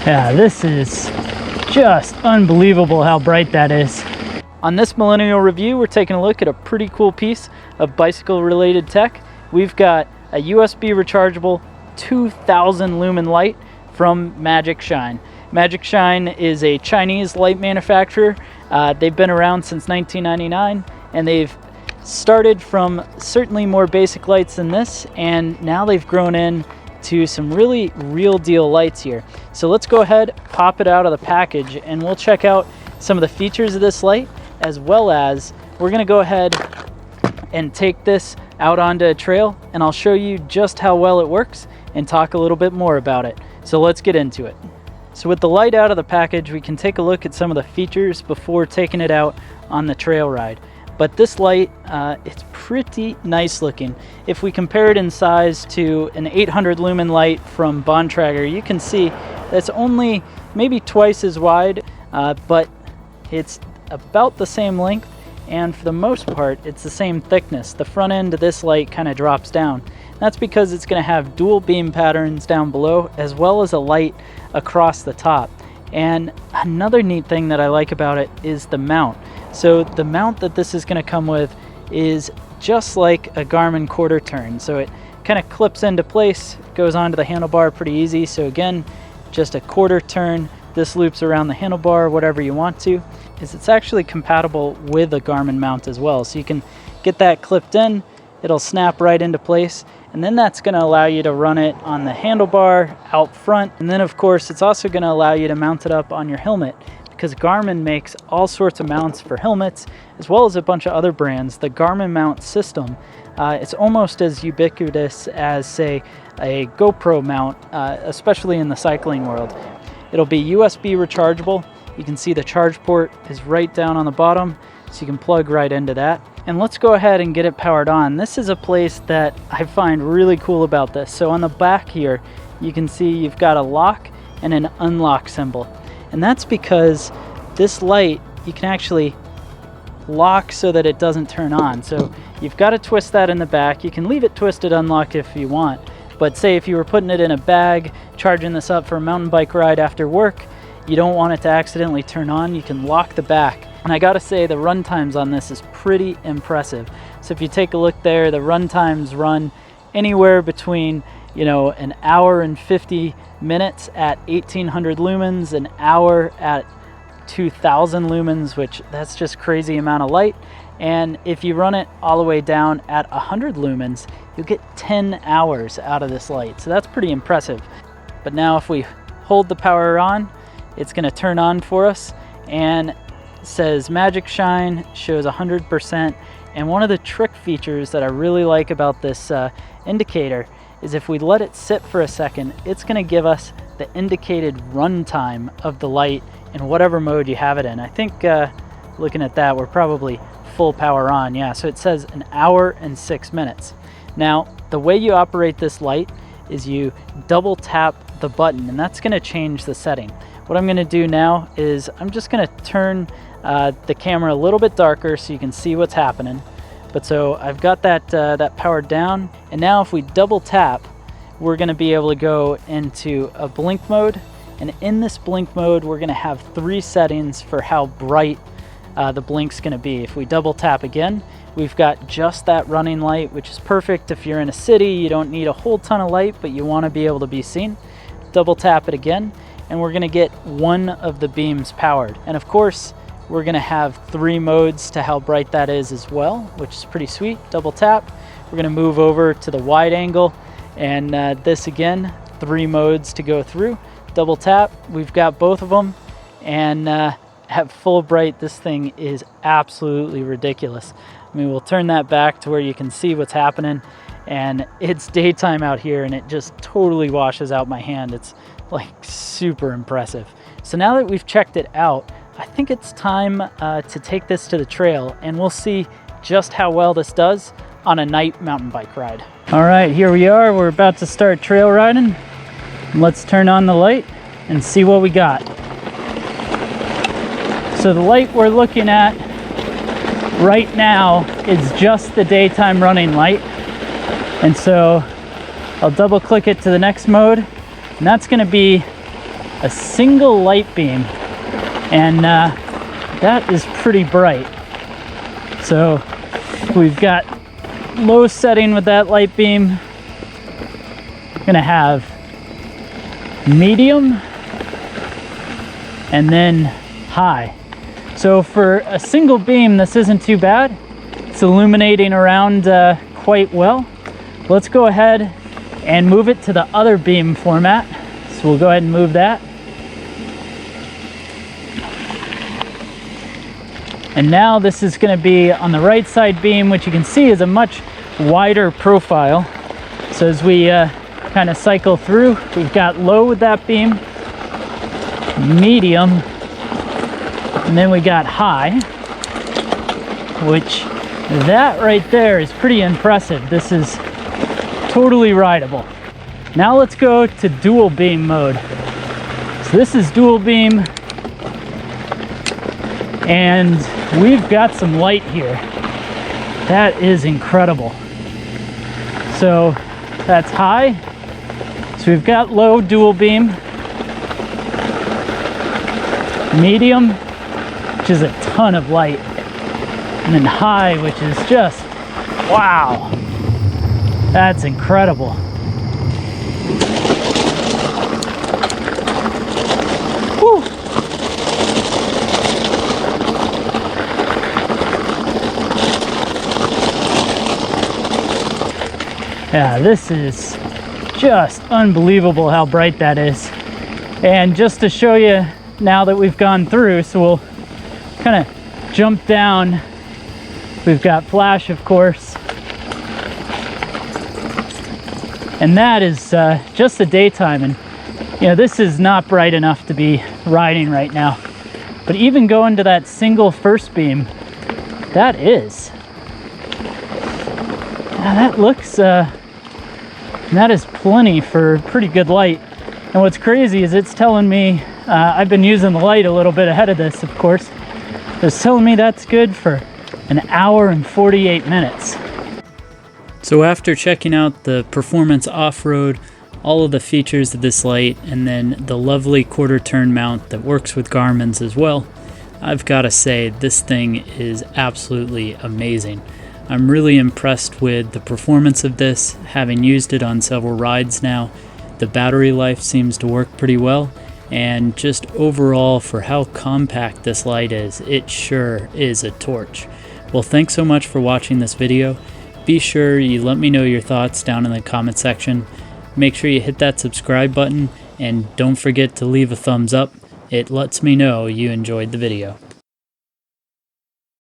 Yeah, this is just unbelievable how bright that is. On this Millennial Review, we're taking a look at a pretty cool piece of bicycle related tech. We've got a USB rechargeable 2000 lumen light from MagicShine. MagicShine is a Chinese light manufacturer. They've been around since 1999, and they've started from certainly more basic lights than this, and now they've grown in to some really real deal lights here. So let's go ahead, pop it out of the package, and we'll check out some of the features of this light, as well as we're gonna go ahead and take this out onto a trail, and I'll show you just how well it works and talk a little bit more about it. So let's get into it. So with the light out of the package, we can take a look at some of the features before taking it out on the trail ride. But this light, it's pretty nice looking. If we compare it in size to an 800 lumen light from Bontrager, you can see that's only maybe twice as wide, but it's about the same length, and for the most part, it's the same thickness. The front end of this light kind of drops down. That's because it's going to have dual beam patterns down below, as well as a light across the top. And another neat thing that I like about it is the mount. So the mount that this is going to come with is just like a Garmin quarter turn. So it kind of clips into place, goes onto the handlebar pretty easy. So again, just a quarter turn. This loops around the handlebar, whatever you want to. It's actually compatible with a Garmin mount as well. So you can get that clipped in, it'll snap right into place, and then that's going to allow you to run it on the handlebar out front. And then of course it's also going to allow you to mount it up on your helmet, because Garmin makes all sorts of mounts for helmets, as well as a bunch of other brands. The Garmin mount system, it's almost as ubiquitous as, say, a GoPro mount, especially in the cycling world. It'll be USB rechargeable. You can see the charge port is right down on the bottom, so you can plug right into that. And let's go ahead and get it powered on. This is a place that I find really cool about this. So on the back here, you can see you've got a lock and an unlock symbol. And that's because this light, you can actually lock so that it doesn't turn on. So you've got to twist that in the back. You can leave it twisted unlocked if you want. But say if you were putting it in a bag, charging this up for a mountain bike ride after work, you don't want it to accidentally turn on, you can lock the back. And I gotta say, the run times on this is pretty impressive. So if you take a look there, the run times run anywhere between, you know, an hour and 50 minutes at 1800 lumens, an hour at 2000 lumens, which that's just crazy amount of light. And if you run it all the way down at 100 lumens, you'll get 10 hours out of this light. So that's pretty impressive. But now if we hold the power on, it's going to turn on for us, and it says MagicShine, shows 100%. And one of the trick features that I really like about this indicator is if we let it sit for a second, it's going to give us the indicated run time of the light in whatever mode you have it in. I think looking at that, we're probably full power on. Yeah, so it says an hour and 6 minutes. Now, the way you operate this light is you double tap the button, and that's going to change the setting. What I'm going to do now is I'm just going to turn the camera a little bit darker so you can see what's happening. But so I've got that powered down, and now if we double tap, we're going to be able to go into a blink mode. And in this blink mode, we're going to have 3 settings for how bright the blink's going to be. If we double tap again, we've got just that running light, which is perfect if you're in a city. You don't need a whole ton of light, but you want to be able to be seen. Double tap it again, and we're going to get one of the beams powered. And of course, we're going to have 3 modes to how bright that is as well, which is pretty sweet. Double tap, we're going to move over to the wide angle, and this again, 3 modes to go through. Double tap, we've got both of them, and at full bright, this thing is absolutely ridiculous. I mean, we'll turn that back to where you can see what's happening, and it's daytime out here, and it just totally washes out my hand. It's like super impressive. So now that we've checked it out, I think it's time to take this to the trail, and we'll see just how well this does on a night mountain bike ride. All right, here we are. We're about to start trail riding. Let's turn on the light and see what we got. So the light we're looking at right now is just the daytime running light. And so I'll double click it to the next mode, and that's going to be a single light beam, and that is pretty bright. So we've got low setting with that light beam. Gonna have medium and then high. So for a single beam, this isn't too bad. It's illuminating around quite well. Let's go ahead and move it to the other beam format. So we'll go ahead and move that. And now this is going to be on the right side beam, which you can see is a much wider profile. So as we kind of cycle through, we've got low with that beam, medium, and then we got high, which that right there is pretty impressive. This is totally rideable. Now let's go to dual beam mode. So this is dual beam, and we've got some light here. That is incredible. So that's high. So we've got low dual beam, medium, which is a ton of light, and then high, which is just, wow, that's incredible. Whew. Yeah, this is just unbelievable how bright that is. And just to show you now that we've gone through, so we'll kind of jump down. We've got flash, of course. And that is just the daytime. And you know, this is not bright enough to be riding right now. But even going to that single first beam, that is. Now that looks, that is plenty for pretty good light. And what's crazy is it's telling me, I've been using the light a little bit ahead of this, of course. It's telling me that's good for an hour and 48 minutes. So after checking out the performance off-road, all of the features of this light, and then the lovely quarter turn mount that works with Garmin's as well, I've got to say this thing is absolutely amazing. I'm really impressed with the performance of this, having used it on several rides now. The battery life seems to work pretty well, and just overall for how compact this light is, it sure is a torch. Well, thanks so much for watching this video. Be sure you let me know your thoughts down in the comment section. Make sure you hit that subscribe button, and don't forget to leave a thumbs up. It lets me know you enjoyed the video.